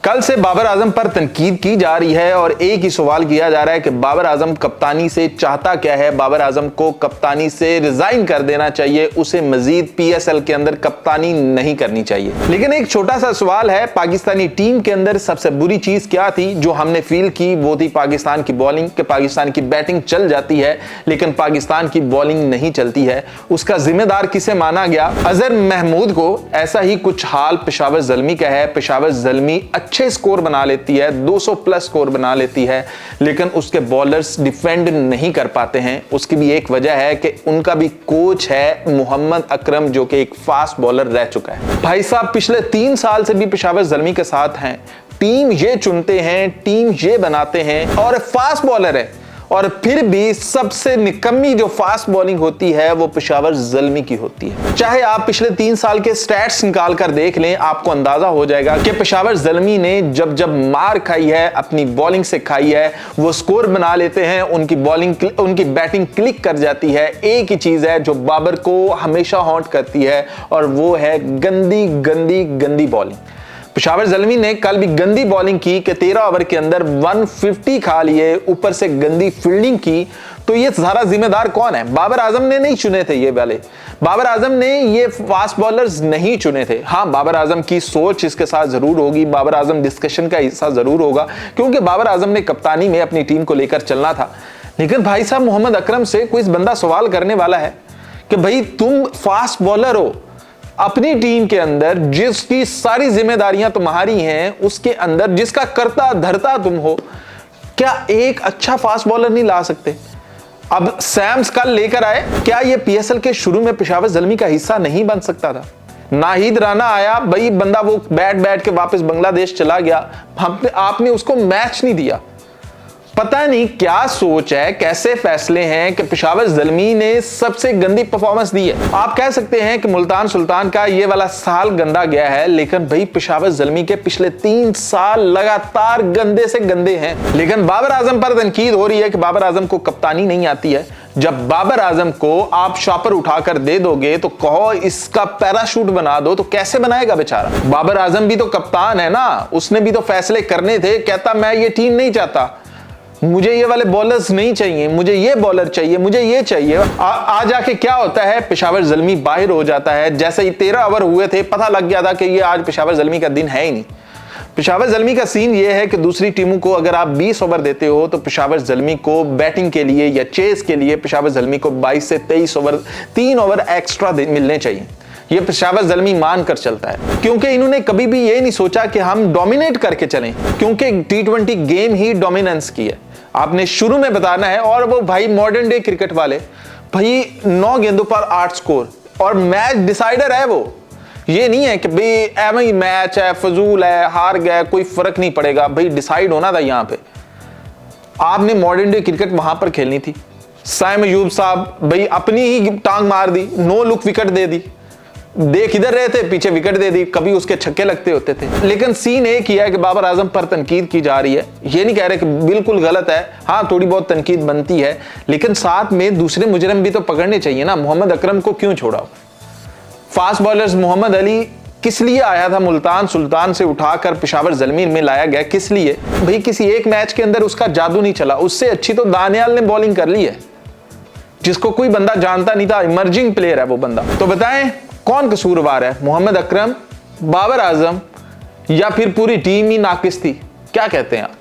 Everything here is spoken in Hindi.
कल से बाबर आजम पर तनकीद की जा रही है और एक ही सवाल किया जा रहा है कि बाबर आजम कप्तानी से चाहता क्या है। बाबर आजम को कप्तानी से रिजाइन कर देना चाहिए, उसे मजीद पीएसएल के अंदर कप्तानी नहीं करनी चाहिए। लेकिन एक छोटा सा सवाल है, पाकिस्तानी टीम के अंदर सबसे बुरी चीज क्या थी जो हमने फील की? वो थी पाकिस्तान की बॉलिंग। कि पाकिस्तान की बैटिंग चल जाती है लेकिन पाकिस्तान की बॉलिंग नहीं चलती है। उसका जिम्मेदार किसे माना गया? अजहर महमूद को। ऐसा ही कुछ हाल पेशावर ज़ल्मी का है। पेशावर ज़ल्मी अच्छे स्कोर बना लेती है, 200 प्लस स्कोर बना लेती है, लेकिन उसके बॉलर्स डिफेंड नहीं कर पाते हैं। उसकी भी एक वजह है कि उनका भी कोच है मोहम्मद अकरम, जो कि एक फास्ट बॉलर रह चुका है। भाई साहब पिछले 3 साल से भी पेशावर ज़ल्मी के साथ हैं। टीम ये चुनते हैं, टीम ये बनाते हैं और फास्ट बॉलर है, और फिर भी सबसे निकम्मी जो फास्ट बॉलिंग होती है वो पेशावर ज़ल्मी की होती है। चाहे आप पिछले 3 साल के स्टैट्स निकाल कर देख लें, आपको अंदाजा हो जाएगा कि पेशावर ज़ल्मी ने जब जब मार खाई है, अपनी बॉलिंग से खाई है, वो स्कोर बना लेते हैं, उनकी बैटिंग क्लिक कर जाती है। एक ही चीज है जो बाबर को हमेशा हॉन्ट करती है और वो है गंदी गंदी गंदी बॉलिंग। पेशावर ज़ल्मी ने कल भी गंदी बॉलिंग की कि 13 ओवर के अंदर 150 खा लिए, ऊपर से गंदी फील्डिंग की। तो ये सारा जिम्मेदार कौन है? बाबर आजम ने नहीं चुने थे ये वाले। बाबर आजम ने ये फास्ट बॉलर्स नहीं चुने थे। हाँ, बाबर आजम की सोच इसके साथ जरूर होगी, बाबर आजम डिस्कशन का हिस्सा जरूर होगा, क्योंकि बाबर आजम ने कप्तानी में अपनी टीम को लेकर चलना था। लेकिन भाई साहब मोहम्मद अकरम से कोई बंदा सवाल करने वाला है कि भाई तुम फास्ट बॉलर हो, अपनी टीम के अंदर जिसकी सारी जिम्मेदारियां तुम्हारी हैं, उसके अंदर जिसका करता धरता तुम हो, क्या एक अच्छा फास्ट बॉलर नहीं ला सकते? अब सैम्स कल लेकर आए, क्या ये पीएसएल के शुरू में पेशावर ज़ल्मी का हिस्सा नहीं बन सकता था? नाहिद राना आया, भाई बंदा वो बैट के वापस बांग्लादेश चला गया, आपने उसको मैच नहीं दिया। पता नहीं क्या सोच है, कैसे फैसले हैं कि पेशावर ज़ल्मी ने सबसे गंदी परफॉर्मेंस दी है। आप कह सकते हैं कि मुल्तान सुल्तान का ये वाला साल गंदा गया है, लेकिन भाई पेशावर ज़ल्मी के पिछले 3 साल लगातार गंदे से गंदे हैं। लेकिन बाबर आजम पर तनकीद हो रही है कि बाबर आजम को कप्तानी नहीं आती है। जब बाबर आजम को आप शॉपर उठाकर दे दोगे तो कहो इसका पैराशूट बना दो, तो कैसे बनाएगा बेचारा? बाबर आजम भी तो कप्तान है ना, उसने भी तो फैसले करने थे। कहता मैं ये टीम नहीं चाहता, मुझे ये वाले बॉलर्स नहीं चाहिए, मुझे ये बॉलर चाहिए, मुझे ये चाहिए। आ जाके क्या होता है, पेशावर ज़ल्मी बाहर हो जाता है। जैसे ही 13 ओवर हुए थे, पता लग गया था कि ये आज पेशावर ज़ल्मी का दिन है ही नहीं। पेशावर ज़ल्मी का सीन ये है कि दूसरी टीमों को अगर आप 20 ओवर देते हो तो पेशावर ज़ल्मी को बैटिंग के लिए या चेस के लिए पेशावर ज़ल्मी को 22 से 23 ओवर, 3 ओवर एक्स्ट्रा मिलने चाहिए। ये पेशावर ज़ल्मी मान कर चलता है, क्योंकि इन्होंने कभी भी ये नहीं सोचा कि हम डोमिनेट करके चलें, क्योंकि T20 गेम ही डोमिनेंस की है। आपने शुरू में बताना है, और वो भाई मॉडर्न डे क्रिकेट वाले, भाई 9 गेंदों पर 8 स्कोर और मैच डिसाइडर है वो। ये नहीं है कि भाई एम ही मैच है, फजूल है, हार गए, कोई फर्क नहीं पड़ेगा। भाई डिसाइड होना था यहाँ पे। आपने मॉडर्न डे क्रिकेट वहां पर खेलनी थी। साइम अयूब साहब भाई अपनी ही टांग मार दी, नो लुक विकेट दे दी, देख इधर रहे थे, पीछे विकेट दे दी, कभी उसके छक्के लगते होते थे। लेकिन सीन एक ही है कि बाबर आजम पर तनकीद की जा रही है। ये नहीं कह रहे कि बिल्कुल गलत है, हाँ थोड़ी बहुत तनकीद बनती है, लेकिन साथ में दूसरे मुजरम भी तो पकड़ने चाहिए ना। मोहम्मद अकरम को क्यों छोड़ा? फास्ट बॉलर्स मोहम्मद अली किस लिए आया था? मुल्तान सुल्तान से उठाकर पेशावर ज़ल्मी में लाया गया, किस लिए? भाई किसी एक मैच के अंदर उसका जादू नहीं चला, उससे अच्छी तो दानियाल ने बॉलिंग कर ली है, जिसको कोई बंदा जानता नहीं था। इमर्जिंग प्लेयर है वो बंदा। तो बताएं कौन कसूरवार है, मोहम्मद अकरम, बाबर आजम, या फिर पूरी टीम ही नाकिस थी? क्या कहते हैं आप?